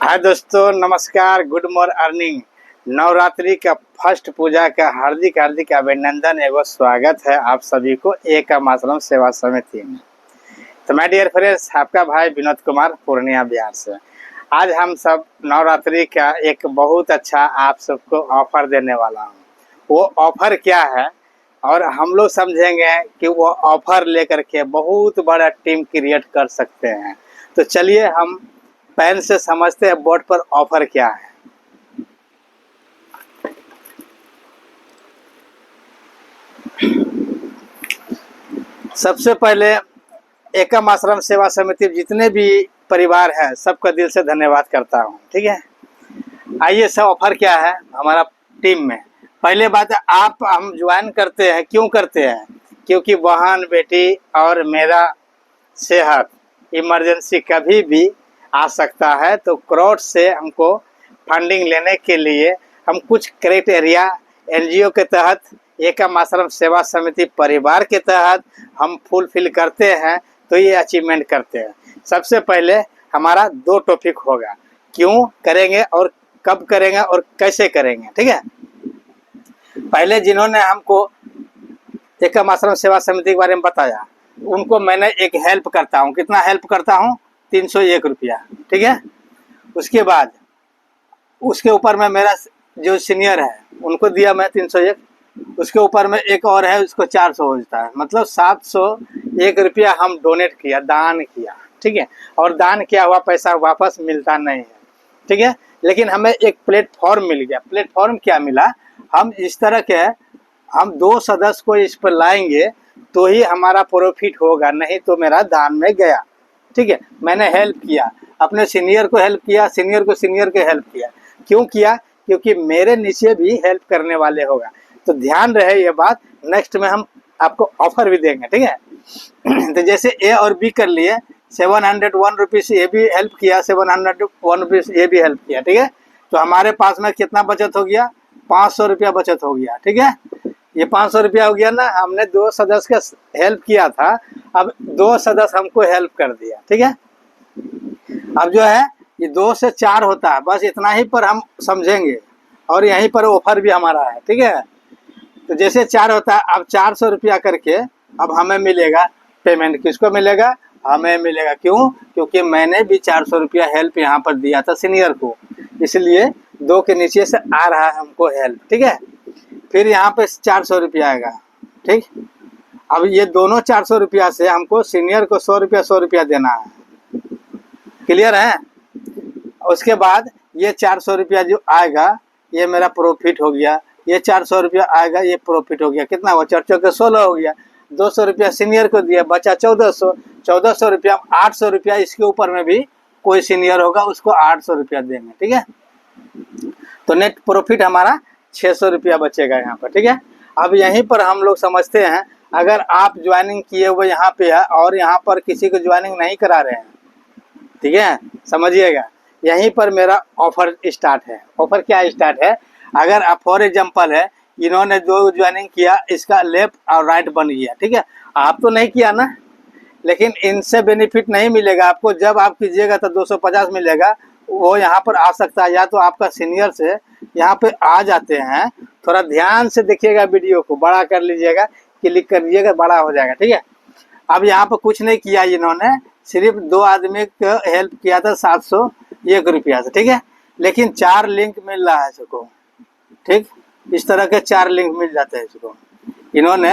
हाय दोस्तों, नमस्कार, good morning. Navratri का फर्स्ट पूजा का हार्दिक हार्दिक अभिनंदन एवं स्वागत है आप सभी को एकम आश्रम सेवा समिति में। तो माय डियर फ्रेंड्स, आपका भाई विनोद कुमार पूर्णिया बिहार से। आज हम सब नवरात्रि का एक बहुत अच्छा आप सबको ऑफर देने वाला हूँ। वो ऑफर क्या है और हम लोग समझेंगे कि वो ऑफर लेकर के बहुत बड़ा टीम क्रिएट कर सकते हैं। तो चलिए हम पेन से समझते हैं बोर्ड पर ऑफर क्या है। सबसे पहले एकम आश्रम सेवा समिति जितने भी परिवार हैं सबका दिल से धन्यवाद करता हूं। ठीक है, आइए सब ऑफर क्या है हमारा टीम में। पहले बात है, आप हम ज्वाइन करते हैं, क्यों करते हैं? क्योंकि बहन बेटी और मेरा सेहत इमरजेंसी कभी भी आ सकता है। तो क्रोड से हमको फंडिंग लेने के लिए हम कुछ क्राइटेरिया एनजीओ के तहत, एकम आश्रम सेवा समिति परिवार के तहत हम फुलफिल करते हैं। तो ये अचीवमेंट करते हैं। सबसे पहले हमारा 2 टॉपिक होगा, क्यों करेंगे और कब करेंगे और कैसे करेंगे। ठीक है, पहले जिन्होंने हमको एकम आश्रम सेवा समिति के बारे में बताया उनको मैंने एक हेल्प करता हूँ। कितना हेल्प करता हूँ? 301 रुपया। ठीक है, उसके बाद उसके ऊपर में मेरा जो सीनियर है उनको दिया मैं 301। उसके ऊपर में एक और है, उसको 400 हो जाता है, मतलब 701 रुपया हम डोनेट किया, दान किया। ठीक है, और दान किया हुआ पैसा वापस मिलता नहीं है। ठीक है, लेकिन हमें एक प्लेटफॉर्म मिल गया। प्लेटफॉर्म क्या मिला? हम इस तरह के हम 2 सदस्य को इस पर लाएंगे तो ही हमारा प्रॉफिट होगा, नहीं तो मेरा दान में गया। ठीक है, मैंने हेल्प किया, अपने सीनियर को हेल्प किया, सीनियर को सीनियर को हेल्प किया। क्यों किया? क्योंकि मेरे नीचे भी हेल्प करने वाले होगा। तो ध्यान रहे ये बात, नेक्स्ट में हम आपको ऑफर भी देंगे। ठीक है तो जैसे ए और बी कर लिए, 701 रुपीज़ ये भी हेल्प किया, 701 रुपीज़ ये भी हेल्प किया। ठीक है, तो हमारे पास में कितना बचत हो गया? 500 रुपया बचत हो गया। ठीक है, ये 500 रुपया हो गया ना। हमने 2 सदस्य का हेल्प किया था, अब 2 सदस्य हमको हेल्प कर दिया। ठीक है, अब जो है ये 2 से 4 होता है, बस इतना ही पर हम समझेंगे। और यहीं पर ऑफर भी हमारा है। ठीक है, तो जैसे 4 होता है, अब 400 रुपया करके अब हमें मिलेगा पेमेंट। किसको मिलेगा? हमें मिलेगा। क्यों? क्योंकि मैंने भी 400 रुपया हेल्प यहाँ पर दिया था सीनियर को, इसलिए 2 के नीचे से आ रहा है हमको हेल्प। ठीक है, फिर यहाँ पे 400 रुपया आएगा। ठीक, अब ये दोनों 400 रुपया से हमको सीनियर को 100 रुपया देना है। क्लियर है? उसके बाद ये 400 रुपया जो आएगा ये मेरा प्रॉफिट हो गया। ये 400 रुपया आएगा, ये प्रॉफिट हो गया। कितना हुआ? 4 चौके 16 हो गया। 200 रुपया सीनियर को दिया, बचा 1400। 1400 रुपया, 800 रुपया इसके ऊपर में भी कोई सीनियर होगा उसको 800 रुपया देंगे। ठीक है, तो नेट प्रॉफिट हमारा 600 रुपया बचेगा यहाँ पर। ठीक है, अब यहीं पर हम लोग समझते हैं, अगर आप ज्वाइनिंग किए हुए यहाँ पे है और यहाँ पर किसी को ज्वाइनिंग नहीं करा रहे हैं, ठीक है, समझिएगा, यहीं पर मेरा ऑफर स्टार्ट है। ऑफर क्या स्टार्ट है? अगर आप फॉर एग्जांपल है, इन्होंने 2 ज्वाइनिंग किया, इसका लेफ्ट और राइट बन गया। ठीक है, आप तो नहीं किया ना, लेकिन इनसे बेनिफिट नहीं मिलेगा आपको। जब आप कीजिएगा तो 250 मिलेगा, वो यहाँ पर आ सकता है। या तो आपका सीनियर से यहाँ पे आ जाते हैं, थोड़ा ध्यान से देखिएगा, वीडियो को बड़ा कर लीजिएगा, क्लिक कर लीजिएगा, बड़ा हो जाएगा। ठीक है, अब यहाँ पर कुछ नहीं किया इन्होंने, सिर्फ 2 आदमी को हेल्प किया था 701 रुपया से। ठीक है, लेकिन 4 लिंक मिल रहा है इसको। ठीक, इस तरह के 4 लिंक मिल जाते हैं इसको। इन्होंने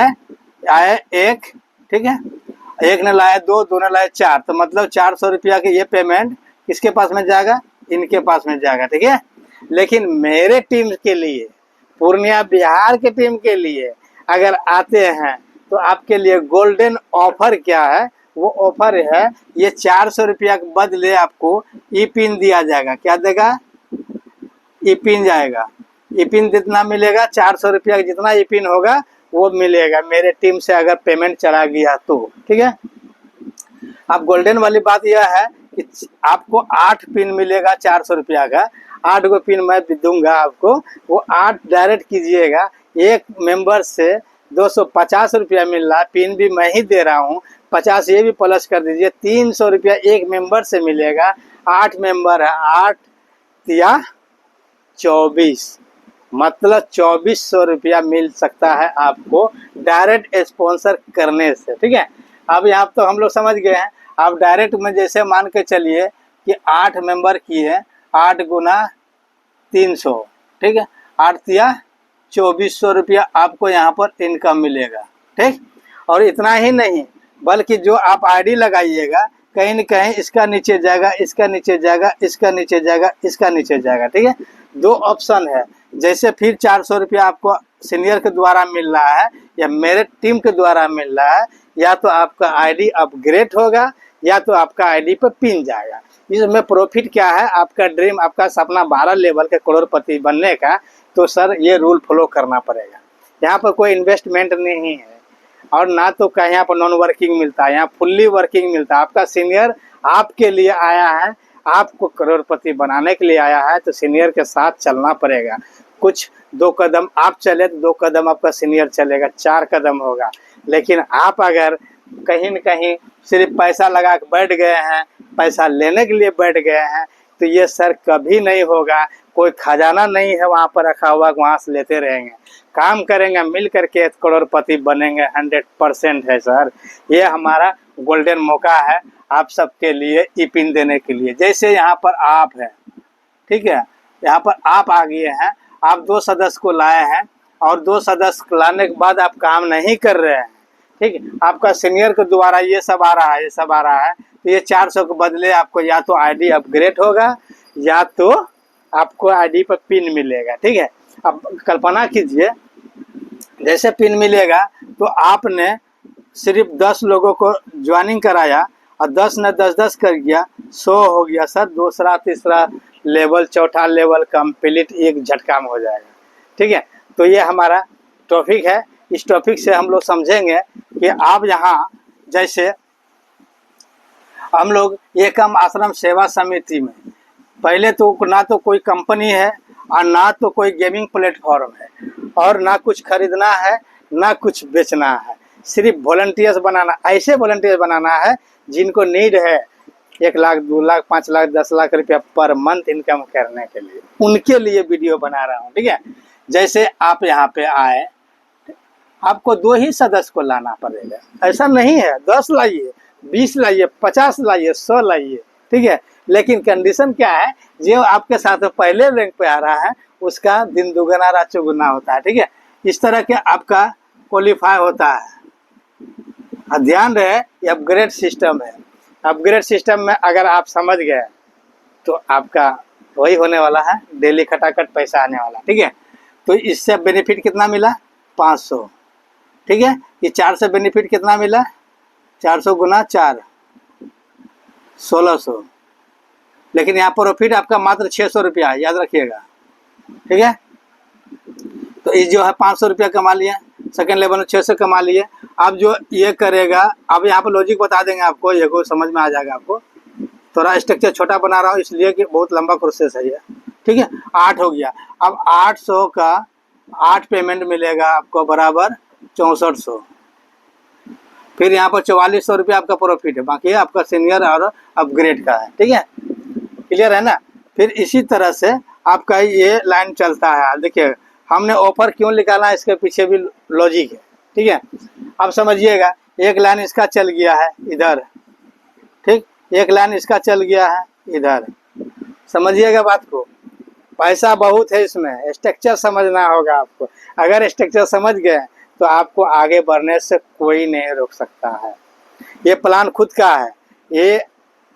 आए 1, ठीक है, एक ने लाया 2, 2 ने लाया 4, तो मतलब 400 रुपया के ये पेमेंट किसके पास में जाएगा? इनके पास में जाएगा। ठीक है, लेकिन मेरे टीम के लिए, पूर्णिया बिहार के टीम के लिए अगर आते हैं तो आपके लिए गोल्डन ऑफर क्या है? वो ऑफर है, ये 400 रुपया के बदले आपको ई पिन दिया जाएगा। क्या देगा? ई पिन जाएगा। ई पिन जितना मिलेगा, 400 रुपया जितना ई पिन होगा वो मिलेगा मेरे टीम से अगर पेमेंट चला गया तो। ठीक है, अब गोल्डन वाली बात यह है कि आपको 8 पिन मिलेगा 400 रुपया का। 8 गो पिन मैं दूंगा आपको, वो 8 डायरेक्ट कीजिएगा। एक मेंबर से 250 रुपया मिल रहा है, पिन भी मैं ही दे रहा हूँ, 50 ये भी प्लस कर दीजिए, 300 रुपया एक मेंबर से मिलेगा। 8 मेंबर है, 8 तिया 24, मतलब 2400 रुपया मिल सकता है आपको डायरेक्ट स्पॉन्सर करने से। ठीक है, अब यहाँ तो हम लोग समझ गए हैं। अब डायरेक्ट में जैसे मान के चलिए कि 8 मेंबर किए, 8 गुना 300, ठीक है, 8 तिया 2400 रुपया आपको यहाँ पर इनकम मिलेगा। ठीक, और इतना ही नहीं बल्कि जो आप आईडी लगाइएगा कहीं न कहीं इसका नीचे जाएगा, इसका नीचे जाएगा, इसका नीचे जाएगा, इसका नीचे जाएगा। ठीक है, 2 ऑप्शन है। जैसे फिर 400 रुपया आपको सीनियर के द्वारा मिल रहा है या मेरे टीम के द्वारा मिल रहा है, या तो आपका आईडी अपग्रेड होगा या तो आपका आईडी पर पिन जाएगा। इसमें प्रॉफिट क्या है, आपका ड्रीम, आपका सपना 12 लेवल के करोड़पति बनने का, तो सर ये रूल फॉलो करना पड़ेगा। यहाँ पर कोई इन्वेस्टमेंट नहीं है और ना तो कहीं यहाँ पर नॉन वर्किंग मिलता है, यहाँ फुल्ली वर्किंग मिलता है। आपका सीनियर आपके लिए आया है, आपको करोड़पति बनाने के लिए आया है, तो सीनियर के साथ चलना पड़ेगा। कुछ 2 कदम आप चले तो 2 कदम आपका सीनियर चलेगा, 4 कदम होगा। लेकिन आप अगर कहीं न कहीं सिर्फ पैसा लगा के बैठ गए हैं, पैसा लेने के लिए बैठ गए हैं, तो ये सर कभी नहीं होगा। कोई खजाना नहीं है वहाँ पर रखा हुआ, वहाँ से लेते रहेंगे। काम करेंगे, मिल करके करोड़पति बनेंगे, 100% है सर। ये हमारा गोल्डन मौका है आप सबके लिए ई पिन देने के लिए। जैसे यहाँ पर आप हैं, ठीक है, यहाँ पर आप आ गए हैं, आप 2 सदस्य को लाए हैं और 2 सदस्य लाने के बाद आप काम नहीं कर रहे हैं, ठीक है, आपका सीनियर के द्वारा ये सब आ रहा है, ये सब आ रहा है, तो ये 400 के बदले आपको या तो आईडी अपग्रेड होगा या तो आपको आईडी पर पिन मिलेगा। ठीक है, अब कल्पना कीजिए जैसे पिन मिलेगा तो आपने सिर्फ 10 लोगों को ज्वाइनिंग कराया और 10 ने 10-10 कर गया, 100 हो गया सर। दूसरा तीसरा लेवल, चौथा लेवल कंप्लीट एक झटका में हो जाएगा। ठीक है, तो ये हमारा टॉपिक है। इस टॉपिक से हम लोग समझेंगे कि आप यहाँ जैसे हम लोग एकम आश्रम सेवा समिति में पहले तो ना तो कोई कंपनी है और ना तो कोई गेमिंग प्लेटफॉर्म है और ना कुछ खरीदना है ना कुछ बेचना है, सिर्फ वॉलंटियर्स बनाना, ऐसे वॉलंटियर्स बनाना है जिनको नीड है 1 लाख 2 लाख 5 लाख 10 लाख रुपया पर मंथ इनकम करने के लिए, उनके लिए वीडियो बना रहा हूँ। ठीक है, जैसे आप यहाँ पे आए, आपको 2 ही सदस्य को लाना पड़ेगा, ऐसा नहीं है 10 लाइए, 20 लाइए, 50 लाइए, 100 लाइए। ठीक है, लेकिन कंडीशन क्या है, जो आपके साथ पहले रैंक पे आ रहा है उसका दिन दुगना रात चौगुना होता है। ठीक है, इस तरह के आपका क्वालिफाई होता है। ध्यान रहे ये अपग्रेड सिस्टम है। अपग्रेड सिस्टम में अगर आप समझ गए तो आपका वही होने वाला है, डेली खटाखट पैसा आने वाला। ठीक है, तो इससे बेनिफिट कितना मिला, 500। ठीक है, ये 4 से बेनिफिट कितना मिला, 400 गुना 4, 1600। लेकिन यहाँ प्रॉफिट आपका मात्र 600 रुपया है, याद रखिएगा। ठीक है, तो इस जो है 500 रुपया कमा लिए, सेकेंड लेवल में 600 कमा लिए। अब जो ये करेगा, अब यहाँ पर लॉजिक बता देंगे आपको, ये को समझ में आ जाएगा आपको। थोड़ा स्ट्रक्चर छोटा बना रहा हूँ इसलिए कि बहुत लंबा प्रोसेस है ये। ठीक है, 8 हो गया। अब 800 का 8 पेमेंट मिलेगा आपको बराबर 6400। फिर यहाँ पर 4400 रुपया आपका प्रॉफिट है, बाकी आपका सीनियर और अपग्रेड का है। ठीक है, क्लियर है ना। फिर इसी तरह से आपका ये लाइन चलता है। देखिए हमने ऑफर क्यों निकाला, इसके पीछे भी लॉजिक है। ठीक है, अब समझिएगा, एक लाइन इसका चल गया है इधर, ठीक, एक लाइन इसका चल गया है इधर, समझिएगा बात को। पैसा बहुत है इसमें, स्ट्रक्चर समझना होगा आपको। अगर स्ट्रक्चर समझ गए तो आपको आगे बढ़ने से कोई नहीं रोक सकता है। ये प्लान खुद का है, ये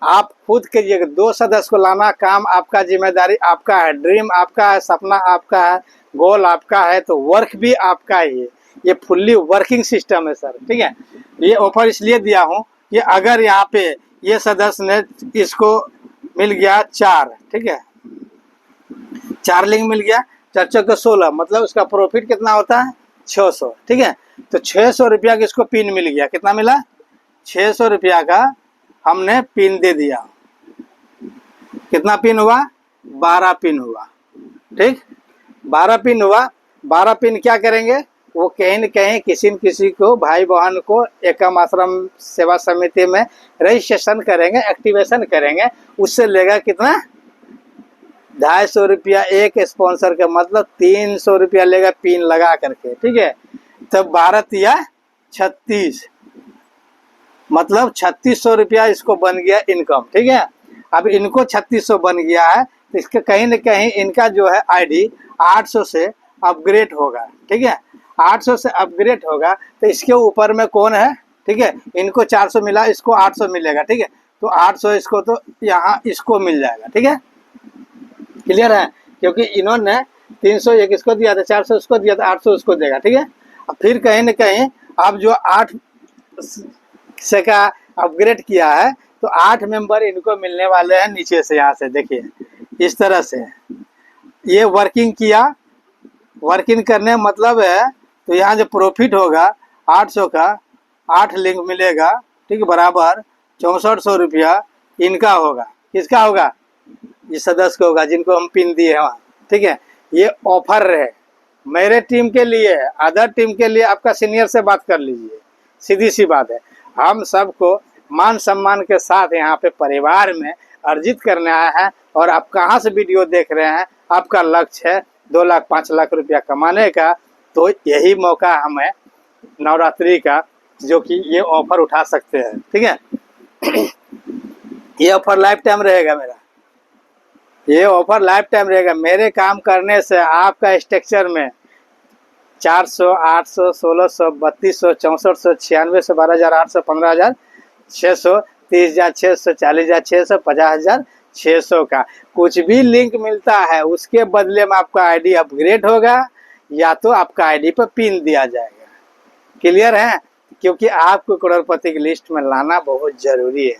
आप खुद कीजिएगा। 2 सदस्य को लाना काम आपका, जिम्मेदारी आपका है, ड्रीम आपका है, सपना आपका है, गोल आपका है, तो वर्क भी आपका ही है। ये फुल्ली वर्किंग सिस्टम है सर। ठीक है, ये ऑफर इसलिए दिया हूँ कि अगर यहाँ पे ये सदस्य ने इसको मिल गया 4, ठीक है, 4 लिंक मिल गया, 4 चौके 16, मतलब उसका प्रॉफिट कितना होता है 600। ठीक है, तो 600 रुपया का इसको पिन मिल गया, कितना मिला, 600 रुपया का हमने पिन दे दिया। कितना पिन हुआ, 12 पिन हुआ। ठीक, 12 पिन हुआ। 12 पिन क्या करेंगे, वो कहीं न कहीं किसी न किसी को, भाई बहन को एकम आश्रम सेवा समिति में रजिस्ट्रेशन करेंगे, एक्टिवेशन करेंगे, उससे लेगा कितना 250 रुपया एक स्पॉन्सर का, मतलब 300 रुपया लेगा पिन लगा करके, ठीक है। तब 12 या 36, मतलब 3600 रुपया इसको बन गया इनकम, ठीक है। अब इनको 3600 बन गया है, तो इसके कहीं न कहीं इनका जो है आईडी 800 से अपग्रेड होगा, ठीक है। 800 से अपग्रेड होगा तो इसके ऊपर में कौन है, ठीक है। इनको 400 मिला, इसको 800 मिलेगा, ठीक है। तो 800 इसको, तो यहाँ इसको मिल जाएगा, ठीक है। क्लियर है, क्योंकि इन्होंने 300 एक इसको दिया था, 400 उसको दिया था, 800 उसको देगा, ठीक है। अब फिर कहीं न कहीं अब जो 8 से का अपग्रेड किया है, तो 8 मेंबर इनको मिलने वाले हैं नीचे से। यहाँ से देखिए इस तरह से ये वर्किंग किया, वर्किंग करने मतलब है, तो यहाँ जो प्रॉफिट होगा 800 का 8 लिंक मिलेगा, ठीक है, बराबर 6400 रुपया इनका होगा। किसका होगा? इस सदस्य को होगा जिनको हम पिन दिए हैं वहाँ, ठीक है। ये ऑफर है मेरे टीम के लिए, अदर टीम के लिए आपका सीनियर से बात कर लीजिए, सीधी सी बात है। हम सबको मान सम्मान के साथ यहाँ पे परिवार में अर्जित करने आया है। और आप कहाँ से वीडियो देख रहे हैं, आपका लक्ष्य है 2 लाख 5 लाख रुपया कमाने का, तो यही मौका हमें नवरात्रि का, जो कि ये ऑफर उठा सकते हैं, ठीक है। ये ऑफर लाइफ टाइम रहेगा मेरा, ये ऑफर लाइफ टाइम रहेगा। मेरे काम करने से आपका स्ट्रक्चर में 400, 800, 1600, 3200, 6400, 9600, 12800, 15600, 30600, 40600, 50600 का कुछ भी लिंक मिलता है, उसके बदले में आपका आईडी अपग्रेड होगा या तो आपका आईडी पर पिन दिया जाएगा। क्लियर है, क्योंकि आपको करोड़पति की लिस्ट में लाना बहुत जरूरी है।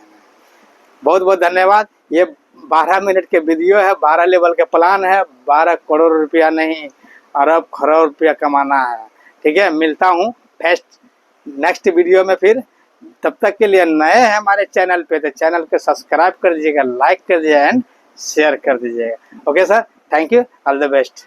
बहुत बहुत धन्यवाद। ये 12 मिनट के वीडियो है, 12 लेवल के प्लान है, 12 करोड़ रुपया नहीं, अरब खरब रुपया कमाना है, ठीक है। मिलता हूँ नेक्स्ट वीडियो में फिर। तब तक के लिए नए हैं हमारे चैनल पे, तो चैनल को सब्सक्राइब कर दीजिएगा, लाइक कर दीजिएगा एंड शेयर कर दीजिएगा। Okay sir, thank you, all the best.